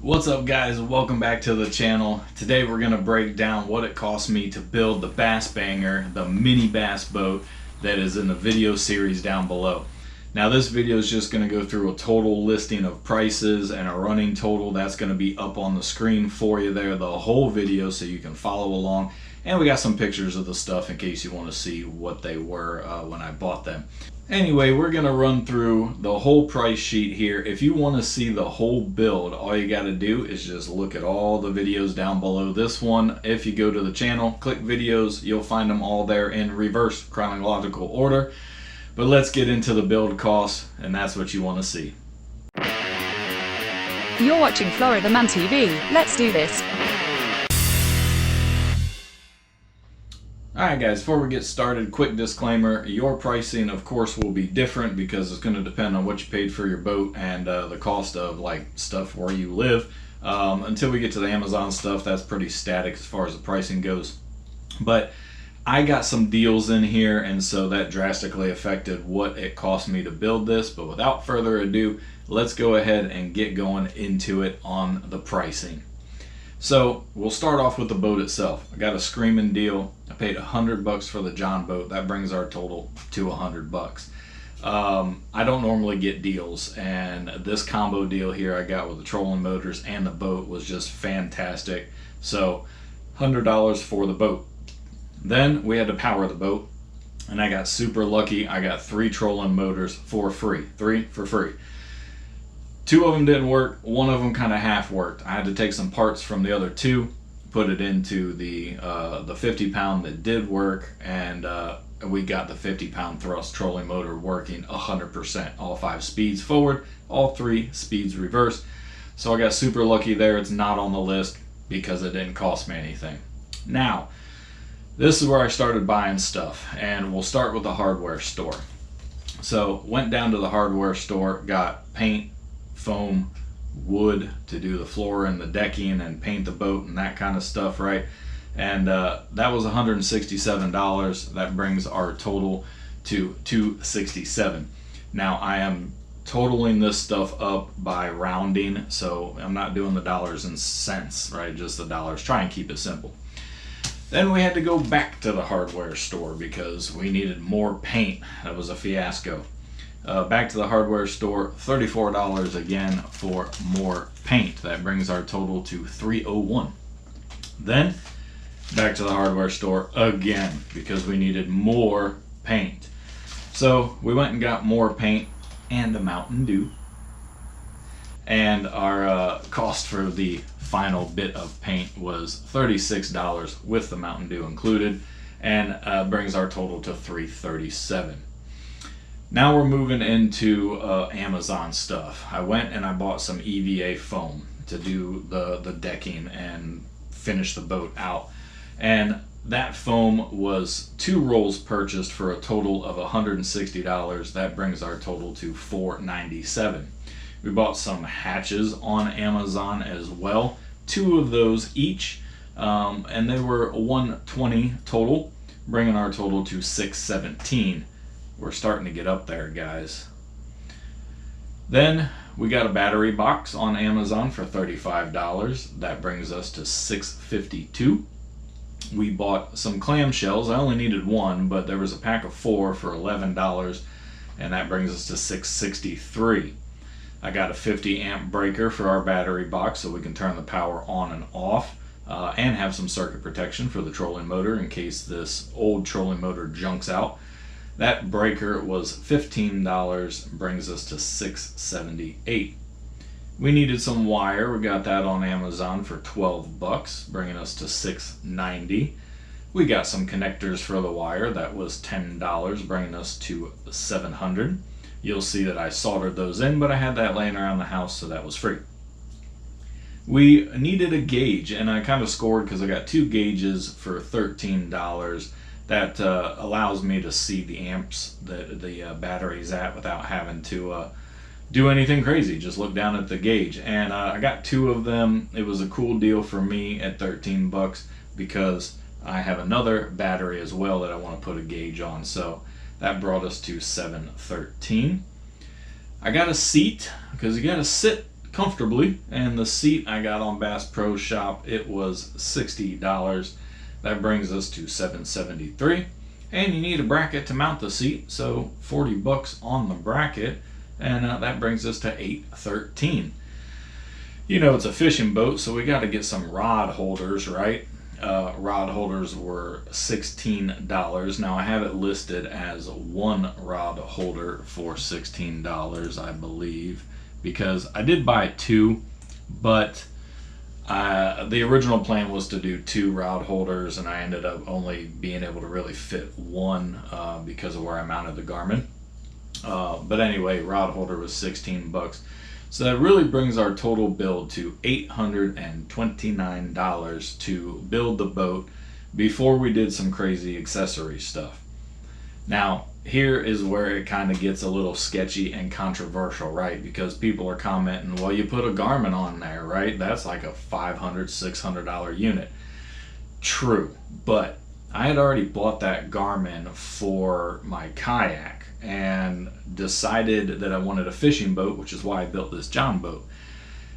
What's up guys, welcome back to the channel. Today we're going to break down what it cost me to build the Bass Banger, the mini bass boat that is in the video series down below. Now this video is just going to go through a total listing of prices and a running total. That's going to be up on the screen for you there, the whole video, so you can follow along. And we got some pictures of the stuff in case you want to see what they were when I bought them. Anyway, we're going to run through the whole price sheet here. If you want to see the whole build, all you got to do is just look at all the videos down below this one. If you go to the channel, click videos, you'll find them all there in reverse chronological order. But let's get into the build costs, and that's what you want to see. You're watching Florida Man TV. Let's do this. Alright guys, before we get started, quick disclaimer, your pricing of course will be different because it's going to depend on what you paid for your boat and the cost of like stuff where you live. Until we get to the Amazon stuff, that's pretty static as far as the pricing goes. But I got some deals in here, and so that drastically affected what it cost me to build this. But without further ado, let's go ahead and get going into it on the pricing. So we'll start off with the boat itself. I got a screaming deal. I paid $100 for the Jon Boat. That brings our total to $100. I don't normally get deals, and this combo deal here I got with the trolling motors and the boat was just fantastic. So $100 for the boat. Then we had to power the boat, and I got super lucky. I got 3 trolling motors for free. 3 for free. 2 of them didn't work, 1 of them kind of half worked. I had to take some parts from the other 2, put it into the 50-pound that did work, and we got the 50-pound thrust trolling motor working 100%. All 5 speeds forward, all 3 speeds reverse. So I got super lucky there. It's not on the list because it didn't cost me anything. Now, this is where I started buying stuff, and we'll start with the hardware store. So went down to the hardware store, got paint, foam, wood to do the floor and the decking and paint the boat and that kind of stuff, right? And that was $167. That brings our total to $267. Now I am totaling this stuff up by rounding, so I'm not doing the dollars and cents, right? Just the dollars. Try and keep it simple. Then we had to go back to the hardware store because we needed more paint. That was a fiasco. Back to the hardware store, $34 again for more paint. That brings our total to $301. Then back to the hardware store again because we needed more paint. So we went and got more paint and a Mountain Dew. And our cost for the final bit of paint was $36 with the Mountain Dew included, and brings our total to $337. Now we're moving into Amazon stuff. I went and I bought some EVA foam to do the decking and finish the boat out. And that foam was 2 rolls purchased for a total of $160. That brings our total to $497. We bought some hatches on Amazon as well. 2 of those each, and they were $120 total, bringing our total to $617. We're starting to get up there, guys. Then we got a battery box on Amazon for $35. That brings us to $652. We bought some clamshells. I only needed 1, but there was a pack of 4 for $11, and that brings us to $663. I got a 50 amp breaker for our battery box so we can turn the power on and off, and have some circuit protection for the trolling motor in case this old trolling motor junks out. That breaker was $15, brings us to $678. We needed some wire. We got that on Amazon for $12, bringing us to $690. We got some connectors for the wire. That was $10, bringing us to $700. You'll see that I soldered those in, but I had that laying around the house, so that was free. We needed a gauge, and I kind of scored because I got 2 gauges for $13. That allows me to see the amps that the battery's at without having to do anything crazy. Just look down at the gauge. And I got 2 of them. It was a cool deal for me at $13 because I have another battery as well that I want to put a gauge on. So that brought us to $713. I got a seat because you got to sit comfortably. And the seat I got on Bass Pro Shop, it was $60. That brings us to $773. And you need a bracket to mount the seat, so $40 on the bracket, and that brings us to $813. You know, it's a fishing boat, so we got to get some rod holders, right? Rod holders were $16. Now I have it listed as one rod holder for $16, I believe, because I did buy two, but the original plan was to do two rod holders, and I ended up only being able to really fit one because of where I mounted the Garmin. But anyway, rod holder was $16. So that really brings our total bill to $829 to build the boat before we did some crazy accessory stuff. Now, here is where it kind of gets a little sketchy and controversial, right? Because people are commenting, well, you put a Garmin on there, right? That's like a $500, $600 unit. True, but I had already bought that Garmin for my kayak and decided that I wanted a fishing boat, which is why I built this Jon Boat.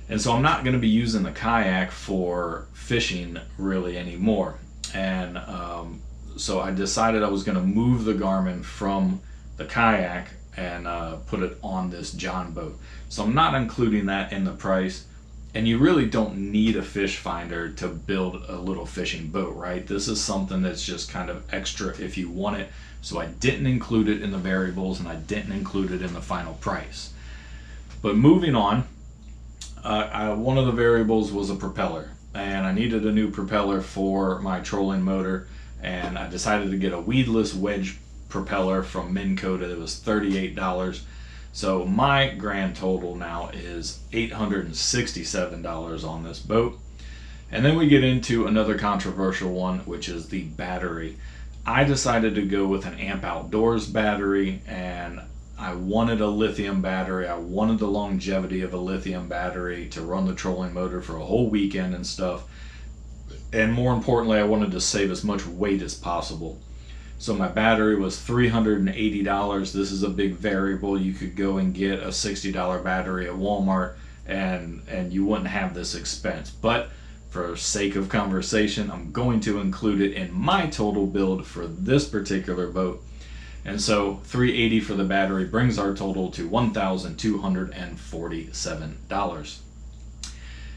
And so I'm not going to be using the kayak for fishing really anymore. And so I decided I was going to move the Garmin from the kayak and put it on this Jon Boat. So I'm not including that in the price. And you really don't need a fish finder to build a little fishing boat, right? This is something that's just kind of extra if you want it. So I didn't include it in the variables, and I didn't include it in the final price. But moving on, one of the variables was a propeller, and I needed a new propeller for my trolling motor, and I decided to get a weedless wedge propeller from Minn Kota. It was $38. So my grand total now is $867 on this boat. And then we get into another controversial one, which is the battery. I decided to go with an Amp Outdoors battery, and I wanted a lithium battery. I wanted the longevity of a lithium battery to run the trolling motor for a whole weekend and stuff. And more importantly, I wanted to save as much weight as possible. So my battery was $380. This is a big variable. You could go and get a $60 battery at Walmart and you wouldn't have this expense. But for sake of conversation, I'm going to include it in my total build for this particular boat. And so $380 for the battery brings our total to $1,247.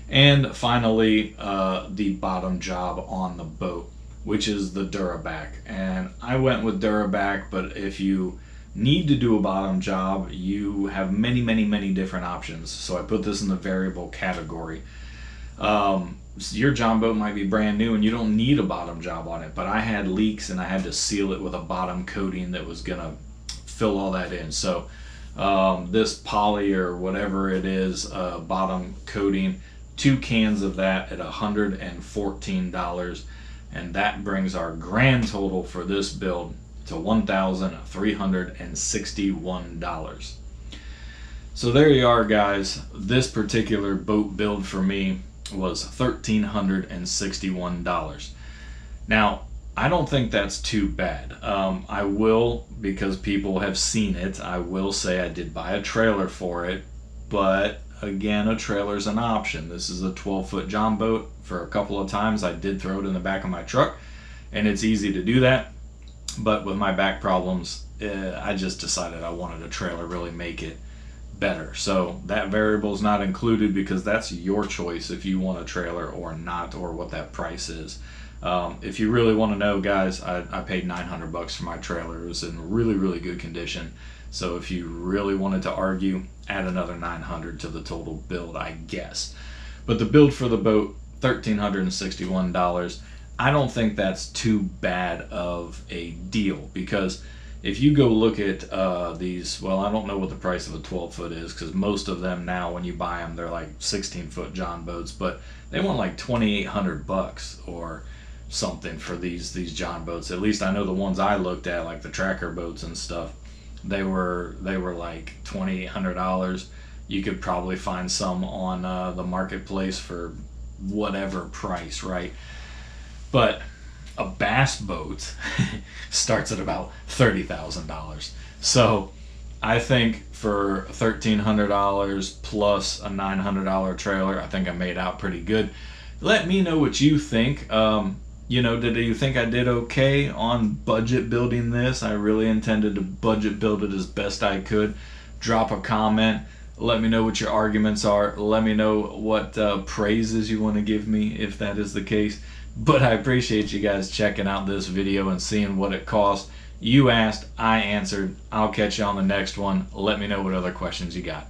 And finally, the bottom job on the boat, which is the Duraback. And I went with Duraback, but if you need to do a bottom job, you have many, many, many different options. So I put this in the variable category. Your Jon Boat might be brand new and you don't need a bottom job on it, but I had leaks and I had to seal it with a bottom coating that was gonna fill all that in. So this poly or whatever it is, bottom coating, 2 cans of that at $114, and that brings our grand total for this build to $1,361. So there you are, guys. This particular boat build for me was $1,361. Now, I don't think that's too bad. I will, because people have seen it, I will say I did buy a trailer for it, but again, a trailer's an option. This is a 12-foot Jon Boat. For a couple of times I did throw it in the back of my truck, and it's easy to do that. But with my back problems, I just decided I wanted a trailer, really make it better. So that variable is not included because that's your choice if you want a trailer or not, or what that price is. If you really want to know, guys, I paid $900 for my trailer. It was in really, really good condition. So if you really wanted to argue, add another $900 to the total build, I guess. But the build for the boat, $1,361. I don't think that's too bad of a deal, because if you go look at these, well, I don't know what the price of a 12-foot is, because most of them now, when you buy them, they're like 16-foot Jon Boats, but they want like $2,800 or something for these Jon Boats. At least I know the ones I looked at, like the tracker boats and stuff, they were like $2,800. You could probably find some on the marketplace for whatever price, right? But a bass boat starts at about $30,000. So I think for $1,300 plus a $900 trailer, I think I made out pretty good. Let me know what you think. Do you think I did okay on budget building this? I really intended to budget build it as best I could. Drop a comment. Let me know what your arguments are. Let me know what praises you want to give me if that is the case. But I appreciate you guys checking out this video and seeing what it cost. You asked, I answered. I'll catch you on the next one. Let me know what other questions you got.